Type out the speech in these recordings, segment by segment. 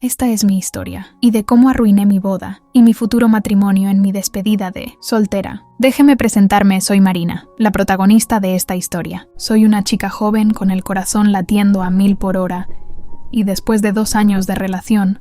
Esta es mi historia, y de cómo arruiné mi boda y mi futuro matrimonio en mi despedida de soltera. Déjeme presentarme, soy Marina, la protagonista de esta historia. Soy una chica joven con el corazón latiendo a 1000 por hora, y después de 2 años de relación,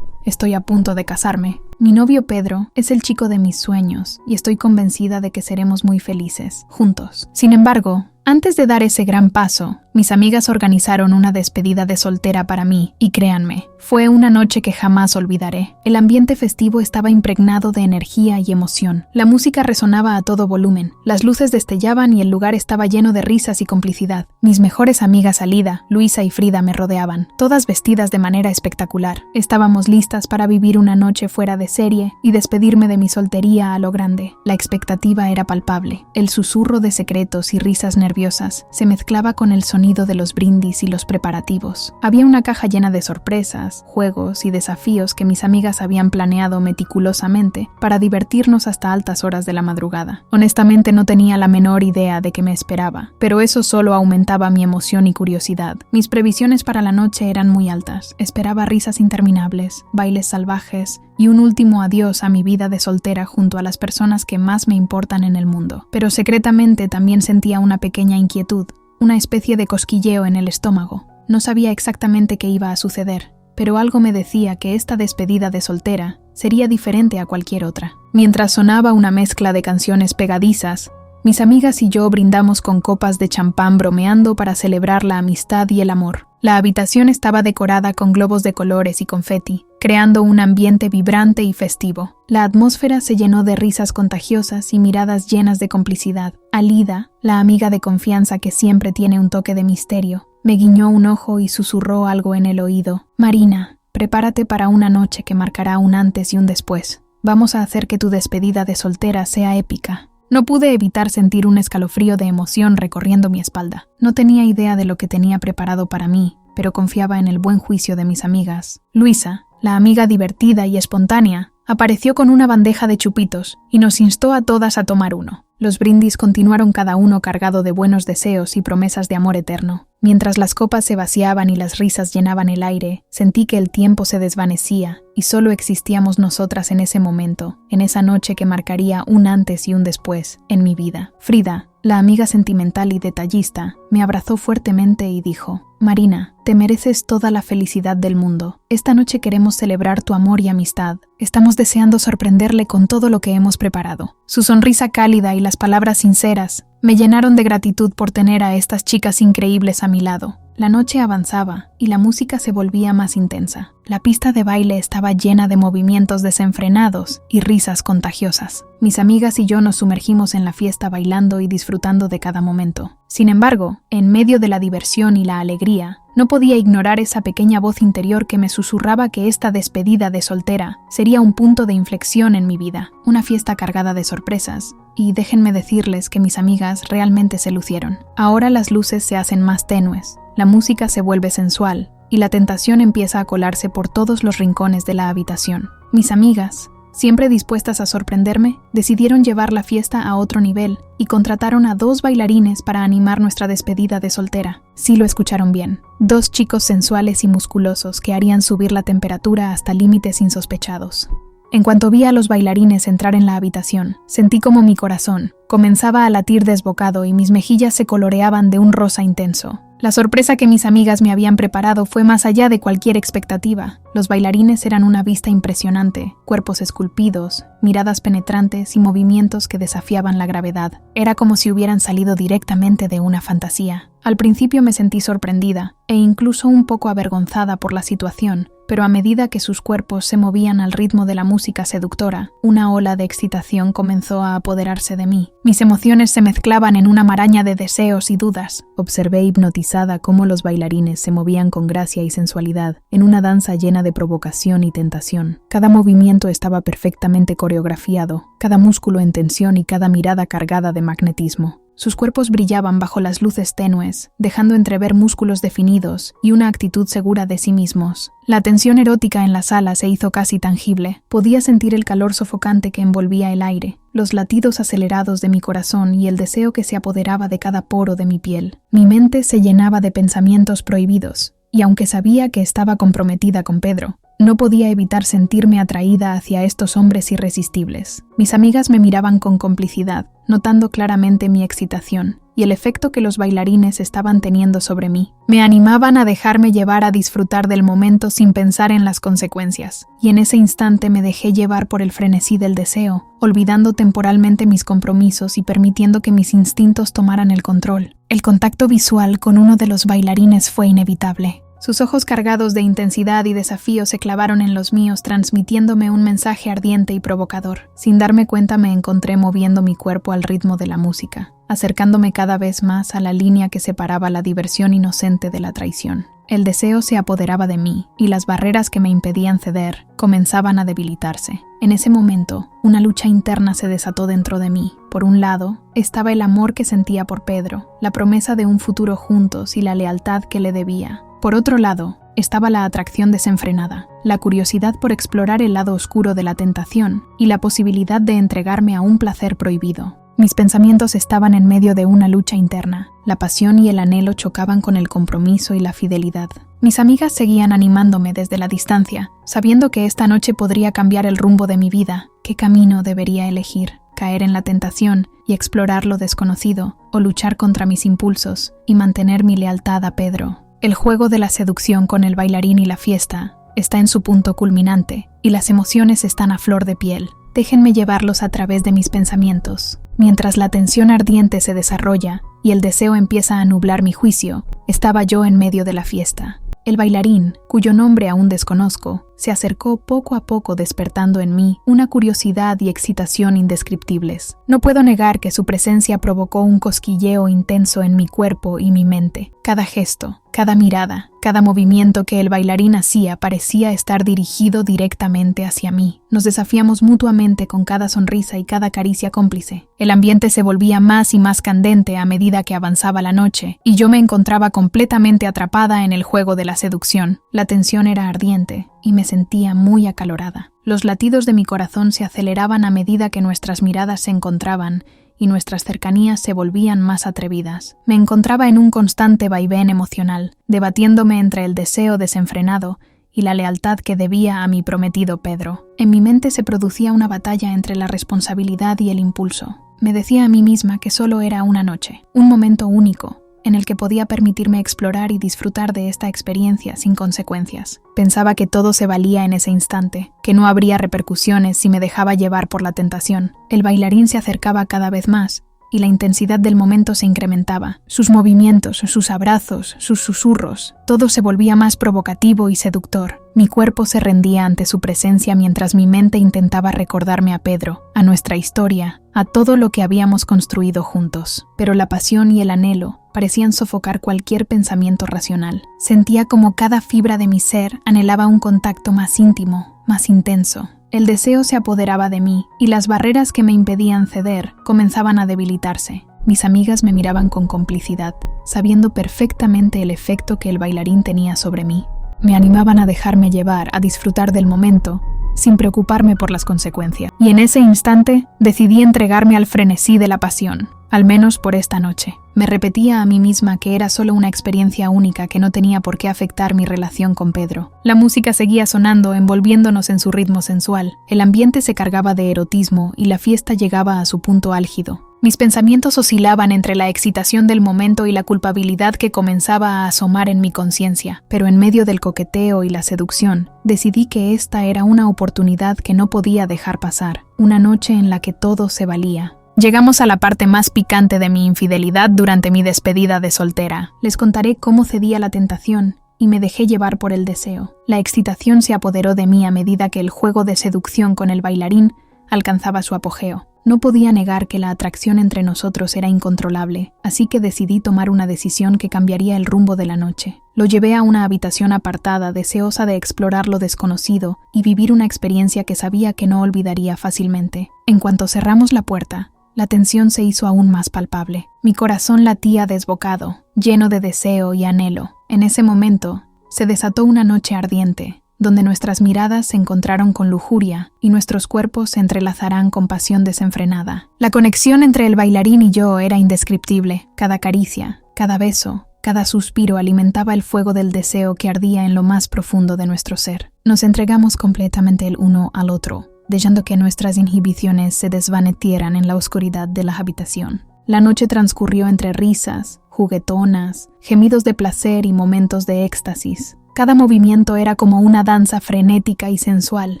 estoy a punto de casarme. Mi novio Pedro es el chico de mis sueños, y estoy convencida de que seremos muy felices, juntos. Sin embargo, antes de dar ese gran paso, mis amigas organizaron una despedida de soltera para mí, y créanme, fue una noche que jamás olvidaré. El ambiente festivo estaba impregnado de energía y emoción. La música resonaba a todo volumen, las luces destellaban y el lugar estaba lleno de risas y complicidad. Mis mejores amigas Alida, Luisa y Frida me rodeaban, todas vestidas de manera espectacular. Estábamos listas para vivir una noche fuera de serie y despedirme de mi soltería a lo grande. La expectativa era palpable. El susurro de secretos y risas nerviosas se mezclaba con el sonido de los brindis y los preparativos. Había una caja llena de sorpresas, juegos y desafíos que mis amigas habían planeado meticulosamente para divertirnos hasta altas horas de la madrugada. Honestamente no tenía la menor idea de qué me esperaba, pero eso solo aumentaba mi emoción y curiosidad. Mis previsiones para la noche eran muy altas. Esperaba risas interminables, bailes salvajes y un último adiós a mi vida de soltera junto a las personas que más me importan en el mundo. Pero secretamente también sentía una pequeña inquietud, una especie de cosquilleo en el estómago. No sabía exactamente qué iba a suceder, pero algo me decía que esta despedida de soltera sería diferente a cualquier otra. Mientras sonaba una mezcla de canciones pegadizas, mis amigas y yo brindamos con copas de champán bromeando para celebrar la amistad y el amor. La habitación estaba decorada con globos de colores y confeti, creando un ambiente vibrante y festivo. La atmósfera se llenó de risas contagiosas y miradas llenas de complicidad. Alida, la amiga de confianza que siempre tiene un toque de misterio, me guiñó un ojo y susurró algo en el oído. Marina, prepárate para una noche que marcará un antes y un después. Vamos a hacer que tu despedida de soltera sea épica. No pude evitar sentir un escalofrío de emoción recorriendo mi espalda. No tenía idea de lo que tenía preparado para mí, pero confiaba en el buen juicio de mis amigas. Luisa, la amiga divertida y espontánea, apareció con una bandeja de chupitos y nos instó a todas a tomar uno. Los brindis continuaron cada uno cargado de buenos deseos y promesas de amor eterno. Mientras las copas se vaciaban y las risas llenaban el aire, sentí que el tiempo se desvanecía y solo existíamos nosotras en ese momento, en esa noche que marcaría un antes y un después en mi vida. Frida, la amiga sentimental y detallista, me abrazó fuertemente y dijo: Marina, te mereces toda la felicidad del mundo. Esta noche queremos celebrar tu amor y amistad. Estamos deseando sorprenderle con todo lo que hemos preparado. Su sonrisa cálida y las palabras sinceras me llenaron de gratitud por tener a estas chicas increíbles a mi lado. La noche avanzaba y la música se volvía más intensa. La pista de baile estaba llena de movimientos desenfrenados y risas contagiosas. Mis amigas y yo nos sumergimos en la fiesta bailando y disfrutando de cada momento. Sin embargo, en medio de la diversión y la alegría, no podía ignorar esa pequeña voz interior que me susurraba que esta despedida de soltera sería un punto de inflexión en mi vida, una fiesta cargada de sorpresas. Y déjenme decirles que mis amigas realmente se lucieron. Ahora las luces se hacen más tenues, la música se vuelve sensual y la tentación empieza a colarse por todos los rincones de la habitación. Mis amigas, siempre dispuestas a sorprenderme, decidieron llevar la fiesta a otro nivel y contrataron a 2 bailarines para animar nuestra despedida de soltera. Sí lo escucharon bien, 2 chicos sensuales y musculosos que harían subir la temperatura hasta límites insospechados. En cuanto vi a los bailarines entrar en la habitación, sentí como mi corazón comenzaba a latir desbocado y mis mejillas se coloreaban de un rosa intenso. La sorpresa que mis amigas me habían preparado fue más allá de cualquier expectativa. Los bailarines eran una vista impresionante, cuerpos esculpidos, miradas penetrantes y movimientos que desafiaban la gravedad. Era como si hubieran salido directamente de una fantasía. Al principio me sentí sorprendida e incluso un poco avergonzada por la situación, pero a medida que sus cuerpos se movían al ritmo de la música seductora, una ola de excitación comenzó a apoderarse de mí. Mis emociones se mezclaban en una maraña de deseos y dudas. Observé hipnotizada cómo los bailarines se movían con gracia y sensualidad, en una danza llena de provocación y tentación. Cada movimiento estaba perfectamente coreografiado, cada músculo en tensión y cada mirada cargada de magnetismo. Sus cuerpos brillaban bajo las luces tenues, dejando entrever músculos definidos y una actitud segura de sí mismos. La tensión erótica en la sala se hizo casi tangible. Podía sentir el calor sofocante que envolvía el aire, los latidos acelerados de mi corazón y el deseo que se apoderaba de cada poro de mi piel. Mi mente se llenaba de pensamientos prohibidos, y aunque sabía que estaba comprometida con Pedro, No podía evitar sentirme atraída hacia estos hombres irresistibles. Mis amigas me miraban con complicidad, notando claramente mi excitación y el efecto que los bailarines estaban teniendo sobre mí. Me animaban a dejarme llevar a disfrutar del momento sin pensar en las consecuencias, y en ese instante me dejé llevar por el frenesí del deseo, olvidando temporalmente mis compromisos y permitiendo que mis instintos tomaran el control. El contacto visual con uno de los bailarines fue inevitable. Sus ojos cargados de intensidad y desafío se clavaron en los míos, transmitiéndome un mensaje ardiente y provocador. Sin darme cuenta me encontré moviendo mi cuerpo al ritmo de la música, acercándome cada vez más a la línea que separaba la diversión inocente de la traición. El deseo se apoderaba de mí, y las barreras que me impedían ceder comenzaban a debilitarse. En ese momento, una lucha interna se desató dentro de mí. Por un lado, estaba el amor que sentía por Pedro, la promesa de un futuro juntos y la lealtad que le debía. Por otro lado, estaba la atracción desenfrenada, la curiosidad por explorar el lado oscuro de la tentación y la posibilidad de entregarme a un placer prohibido. Mis pensamientos estaban en medio de una lucha interna. La pasión y el anhelo chocaban con el compromiso y la fidelidad. Mis amigas seguían animándome desde la distancia, sabiendo que esta noche podría cambiar el rumbo de mi vida. ¿Qué camino debería elegir? ¿Caer en la tentación y explorar lo desconocido, o luchar contra mis impulsos y mantener mi lealtad a Pedro? El juego de la seducción con el bailarín y la fiesta está en su punto culminante, y las emociones están a flor de piel. Déjenme llevarlos a través de mis pensamientos. Mientras la tensión ardiente se desarrolla y el deseo empieza a nublar mi juicio, estaba yo en medio de la fiesta. El bailarín, cuyo nombre aún desconozco, se acercó poco a poco despertando en mí una curiosidad y excitación indescriptibles. No puedo negar que su presencia provocó un cosquilleo intenso en mi cuerpo y mi mente. Cada gesto, cada mirada, cada movimiento que el bailarín hacía parecía estar dirigido directamente hacia mí. Nos desafiamos mutuamente con cada sonrisa y cada caricia cómplice. El ambiente se volvía más y más candente a medida que avanzaba la noche, y yo me encontraba completamente atrapada en el juego de la seducción. La tensión era ardiente y me sentía muy acalorada. Los latidos de mi corazón se aceleraban a medida que nuestras miradas se encontraban y nuestras cercanías se volvían más atrevidas. Me encontraba en un constante vaivén emocional, debatiéndome entre el deseo desenfrenado y la lealtad que debía a mi prometido Pedro. En mi mente se producía una batalla entre la responsabilidad y el impulso. Me decía a mí misma que solo era una noche, un momento único, en el que podía permitirme explorar y disfrutar de esta experiencia sin consecuencias. Pensaba que todo se valía en ese instante, que no habría repercusiones si me dejaba llevar por la tentación. El bailarín se acercaba cada vez más, y la intensidad del momento se incrementaba. Sus movimientos, sus abrazos, sus susurros, todo se volvía más provocativo y seductor. Mi cuerpo se rendía ante su presencia mientras mi mente intentaba recordarme a Pedro, a nuestra historia, a todo lo que habíamos construido juntos. Pero la pasión y el anhelo parecían sofocar cualquier pensamiento racional. Sentía como cada fibra de mi ser anhelaba un contacto más íntimo, más intenso. El deseo se apoderaba de mí, y las barreras que me impedían ceder comenzaban a debilitarse. Mis amigas me miraban con complicidad, sabiendo perfectamente el efecto que el bailarín tenía sobre mí. Me animaban a dejarme llevar, a disfrutar del momento, sin preocuparme por las consecuencias. Y en ese instante decidí entregarme al frenesí de la pasión, al menos por esta noche. Me repetía a mí misma que era solo una experiencia única que no tenía por qué afectar mi relación con Pedro. La música seguía sonando, envolviéndonos en su ritmo sensual. El ambiente se cargaba de erotismo y la fiesta llegaba a su punto álgido. Mis pensamientos oscilaban entre la excitación del momento y la culpabilidad que comenzaba a asomar en mi conciencia, pero en medio del coqueteo y la seducción, decidí que esta era una oportunidad que no podía dejar pasar, una noche en la que todo se valía. Llegamos a la parte más picante de mi infidelidad durante mi despedida de soltera. Les contaré cómo cedí a la tentación y me dejé llevar por el deseo. La excitación se apoderó de mí a medida que el juego de seducción con el bailarín alcanzaba su apogeo. No podía negar que la atracción entre nosotros era incontrolable, así que decidí tomar una decisión que cambiaría el rumbo de la noche. Lo llevé a una habitación apartada, deseosa de explorar lo desconocido y vivir una experiencia que sabía que no olvidaría fácilmente. En cuanto cerramos la puerta, la tensión se hizo aún más palpable. Mi corazón latía desbocado, lleno de deseo y anhelo. En ese momento, se desató una noche ardiente, donde nuestras miradas se encontraron con lujuria y nuestros cuerpos se entrelazarán con pasión desenfrenada. La conexión entre el bailarín y yo era indescriptible. Cada caricia, cada beso, Cada suspiro alimentaba el fuego del deseo que ardía en lo más profundo de nuestro ser. Nos entregamos completamente el uno al otro, dejando que nuestras inhibiciones se desvanecieran en la oscuridad de la habitación. La noche transcurrió entre risas, juguetonas, gemidos de placer y momentos de éxtasis. Cada movimiento era como una danza frenética y sensual,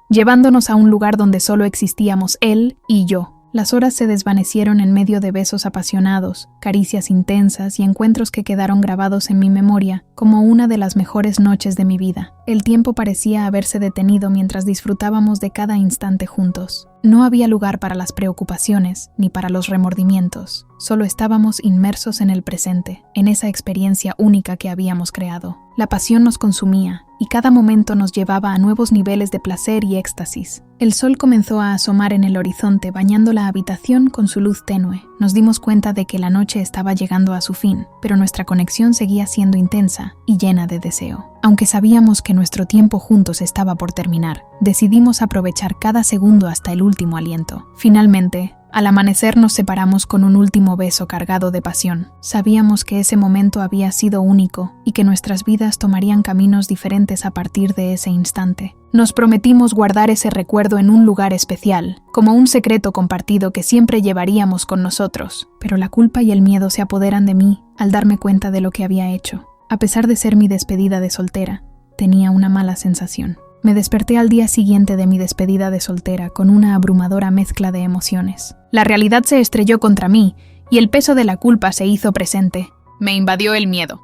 llevándonos a un lugar donde solo existíamos él y yo. Las horas se desvanecieron en medio de besos apasionados, caricias intensas y encuentros que quedaron grabados en mi memoria como una de las mejores noches de mi vida. El tiempo parecía haberse detenido mientras disfrutábamos de cada instante juntos. No había lugar para las preocupaciones ni para los remordimientos. Solo estábamos inmersos en el presente, en esa experiencia única que habíamos creado. La pasión nos consumía y cada momento nos llevaba a nuevos niveles de placer y éxtasis. El sol comenzó a asomar en el horizonte, bañando la habitación con su luz tenue. Nos dimos cuenta de que la noche estaba llegando a su fin, pero nuestra conexión seguía siendo intensa y llena de deseo. Aunque sabíamos que nuestro tiempo juntos estaba por terminar, decidimos aprovechar cada segundo hasta el último aliento. Finalmente, al amanecer nos separamos con un último beso cargado de pasión. Sabíamos que ese momento había sido único y que nuestras vidas tomarían caminos diferentes a partir de ese instante. Nos prometimos guardar ese recuerdo en un lugar especial, como un secreto compartido que siempre llevaríamos con nosotros. Pero la culpa y el miedo se apoderan de mí al darme cuenta de lo que había hecho. A pesar de ser mi despedida de soltera, tenía una mala sensación. Me desperté al día siguiente de mi despedida de soltera con una abrumadora mezcla de emociones. La realidad se estrelló contra mí y el peso de la culpa se hizo presente. Me invadió el miedo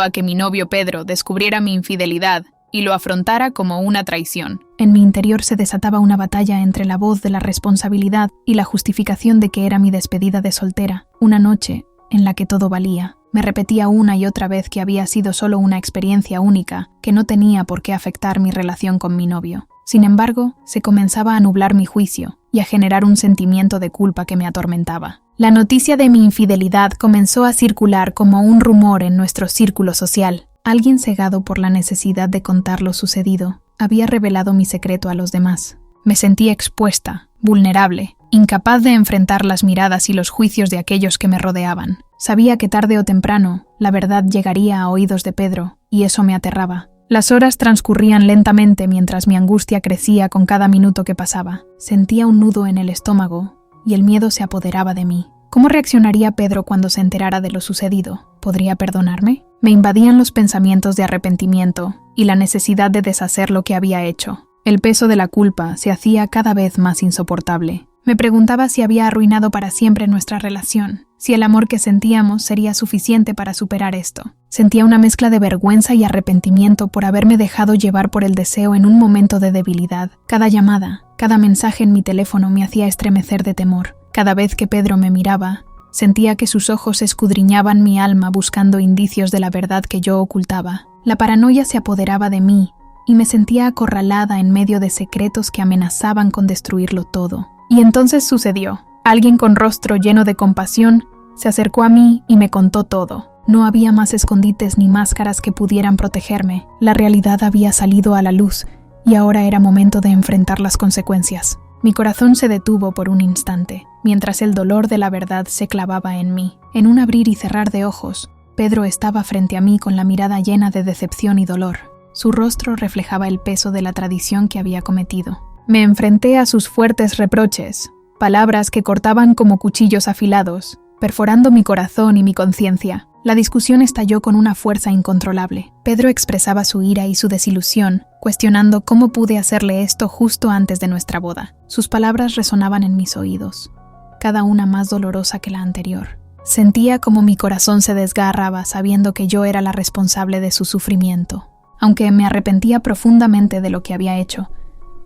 a que mi novio Pedro descubriera mi infidelidad y lo afrontara como una traición. En mi interior se desataba una batalla entre la voz de la responsabilidad y la justificación de que era mi despedida de soltera, una noche en la que todo valía. Me repetía una y otra vez que había sido solo una experiencia única, que no tenía por qué afectar mi relación con mi novio. Sin embargo, se comenzaba a nublar mi juicio y a generar un sentimiento de culpa que me atormentaba. La noticia de mi infidelidad comenzó a circular como un rumor en nuestro círculo social. Alguien cegado por la necesidad de contar lo sucedido, había revelado mi secreto a los demás. Me sentí expuesta, vulnerable, incapaz de enfrentar las miradas y los juicios de aquellos que me rodeaban. Sabía que tarde o temprano la verdad llegaría a oídos de Pedro, y eso me aterraba. Las horas transcurrían lentamente mientras mi angustia crecía con cada minuto que pasaba. Sentía un nudo en el estómago y el miedo se apoderaba de mí. ¿Cómo reaccionaría Pedro cuando se enterara de lo sucedido? ¿Podría perdonarme? Me invadían los pensamientos de arrepentimiento y la necesidad de deshacer lo que había hecho. El peso de la culpa se hacía cada vez más insoportable. Me preguntaba si había arruinado para siempre nuestra relación, si el amor que sentíamos sería suficiente para superar esto. Sentía una mezcla de vergüenza y arrepentimiento por haberme dejado llevar por el deseo en un momento de debilidad. Cada llamada, cada mensaje en mi teléfono me hacía estremecer de temor. Cada vez que Pedro me miraba, sentía que sus ojos escudriñaban mi alma buscando indicios de la verdad que yo ocultaba. La paranoia se apoderaba de mí y me sentía acorralada en medio de secretos que amenazaban con destruirlo todo. Y entonces sucedió. Alguien con rostro lleno de compasión se acercó a mí y me contó todo. No había más escondites ni máscaras que pudieran protegerme. La realidad había salido a la luz y ahora era momento de enfrentar las consecuencias. Mi corazón se detuvo por un instante, mientras el dolor de la verdad se clavaba en mí. En un abrir y cerrar de ojos, Pedro estaba frente a mí con la mirada llena de decepción y dolor. Su rostro reflejaba el peso de la traición que había cometido. Me enfrenté a sus fuertes reproches, palabras que cortaban como cuchillos afilados, perforando mi corazón y mi conciencia. La discusión estalló con una fuerza incontrolable. Pedro expresaba su ira y su desilusión, cuestionando cómo pude hacerle esto justo antes de nuestra boda. Sus palabras resonaban en mis oídos, cada una más dolorosa que la anterior. Sentía como mi corazón se desgarraba sabiendo que yo era la responsable de su sufrimiento. Aunque me arrepentía profundamente de lo que había hecho,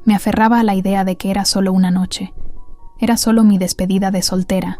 me aferraba a la idea de que era solo una noche. Era solo mi despedida de soltera.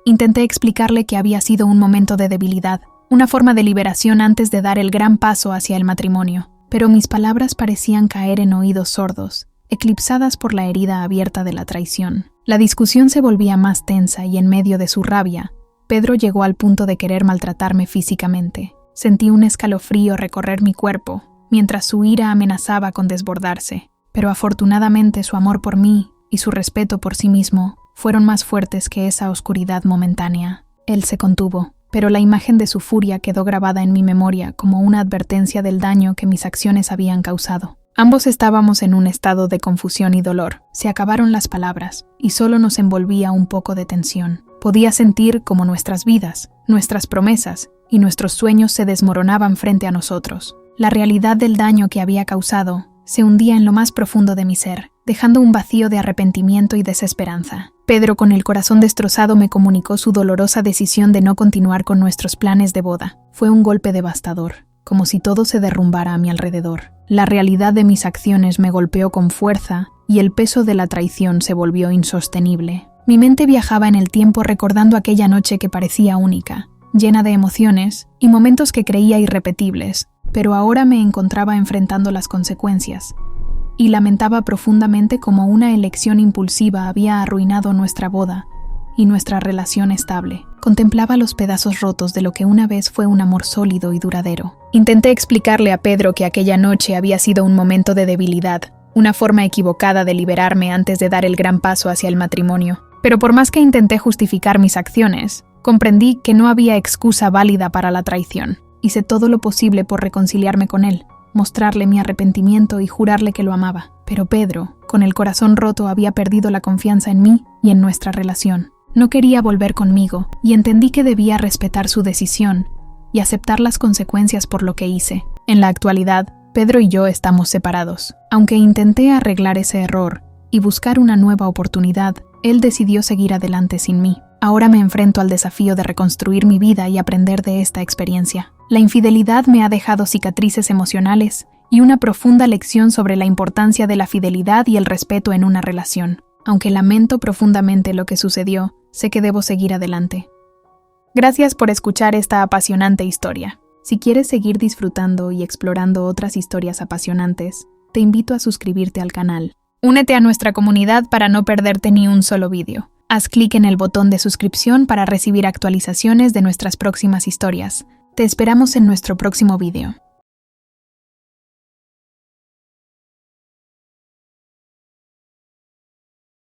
Intenté explicarle que había sido un momento de debilidad, una forma de liberación antes de dar el gran paso hacia el matrimonio. Pero mis palabras parecían caer en oídos sordos, eclipsadas por la herida abierta de la traición. La discusión se volvía más tensa y en medio de su rabia, Pedro llegó al punto de querer maltratarme físicamente. Sentí un escalofrío recorrer mi cuerpo, mientras su ira amenazaba con desbordarse. Pero afortunadamente su amor por mí y su respeto por sí mismo fueron más fuertes que esa oscuridad momentánea. Él se contuvo, pero la imagen de su furia quedó grabada en mi memoria como una advertencia del daño que mis acciones habían causado. Ambos estábamos en un estado de confusión y dolor. Se acabaron las palabras, y solo nos envolvía un poco de tensión. Podía sentir cómo nuestras vidas, nuestras promesas y nuestros sueños se desmoronaban frente a nosotros. La realidad del daño que había causado se hundía en lo más profundo de mi ser, dejando un vacío de arrepentimiento y desesperanza. Pedro, con el corazón destrozado, me comunicó su dolorosa decisión de no continuar con nuestros planes de boda. Fue un golpe devastador, como si todo se derrumbara a mi alrededor. La realidad de mis acciones me golpeó con fuerza y el peso de la traición se volvió insostenible. Mi mente viajaba en el tiempo recordando aquella noche que parecía única, llena de emociones y momentos que creía irrepetibles, pero ahora me encontraba enfrentando las consecuencias y lamentaba profundamente cómo una elección impulsiva había arruinado nuestra boda y nuestra relación estable. Contemplaba los pedazos rotos de lo que una vez fue un amor sólido y duradero. Intenté explicarle a Pedro que aquella noche había sido un momento de debilidad, una forma equivocada de liberarme antes de dar el gran paso hacia el matrimonio. Pero por más que intenté justificar mis acciones, comprendí que no había excusa válida para la traición. Hice todo lo posible por reconciliarme con él, mostrarle mi arrepentimiento y jurarle que lo amaba. Pero Pedro, con el corazón roto, había perdido la confianza en mí y en nuestra relación. No quería volver conmigo y entendí que debía respetar su decisión y aceptar las consecuencias por lo que hice. En la actualidad, Pedro y yo estamos separados. Aunque intenté arreglar ese error y buscar una nueva oportunidad, él decidió seguir adelante sin mí. Ahora me enfrento al desafío de reconstruir mi vida y aprender de esta experiencia. La infidelidad me ha dejado cicatrices emocionales y una profunda lección sobre la importancia de la fidelidad y el respeto en una relación. Aunque lamento profundamente lo que sucedió, sé que debo seguir adelante. Gracias por escuchar esta apasionante historia. Si quieres seguir disfrutando y explorando otras historias apasionantes, te invito a suscribirte al canal. Únete a nuestra comunidad para no perderte ni un solo vídeo. Haz clic en el botón de suscripción para recibir actualizaciones de nuestras próximas historias. Te esperamos en nuestro próximo vídeo.